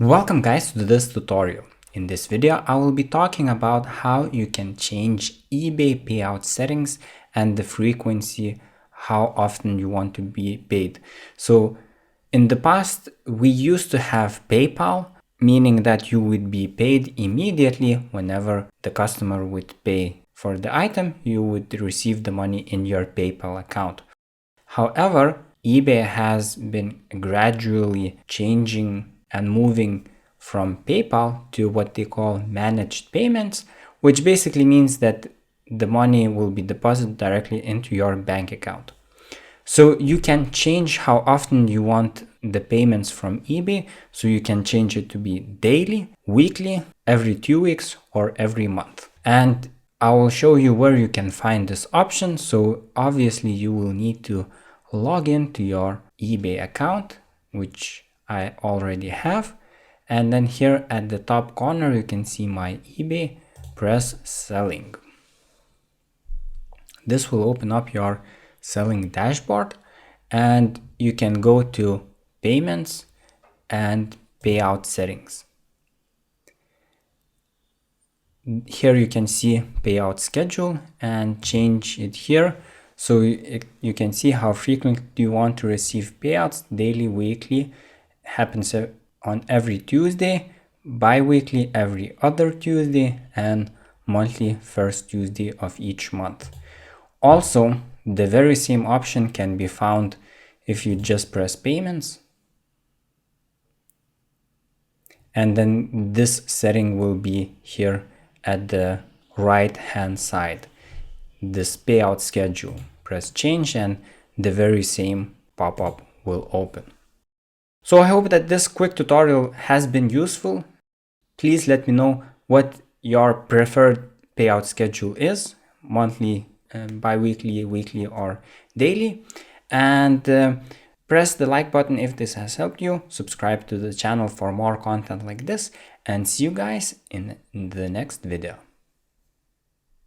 Welcome guys to this tutorial. In this video I will be talking about how you can change eBay payout settings and the frequency, how often you want to be paid. So in the past we used to have PayPal, meaning that you would be paid immediately whenever the customer would pay for the item. You would receive the money in your PayPal account. However, eBay has been gradually changing and moving from PayPal to what they call managed payments, which basically means that the money will be deposited directly into your bank account. So you can change how often you want the payments from eBay. So you can change it to be daily, weekly, every 2 weeks, or every month. And I will show you where you can find this option. So obviously you will need to log into your eBay account, which I already have. And then here at the top corner, you can see my eBay, press selling. This will open up your selling dashboard and you can go to payments and payout settings. Here you can see payout schedule and change it here. So you can see how frequently you want to receive payouts: daily, weekly, happens on every Tuesday, bi-weekly every other Tuesday, and monthly first Tuesday of each month. Also, the very same option can be found if you just press payments. And then this setting will be here at the right hand side. This payout schedule, press change and the very same pop-up will open. So I hope that this quick tutorial has been useful. Please let me know what your preferred payout schedule is: monthly, bi-weekly, weekly, or daily. And press the like button if this has helped you. Subscribe to the channel for more content like this, and see you guys in the next video.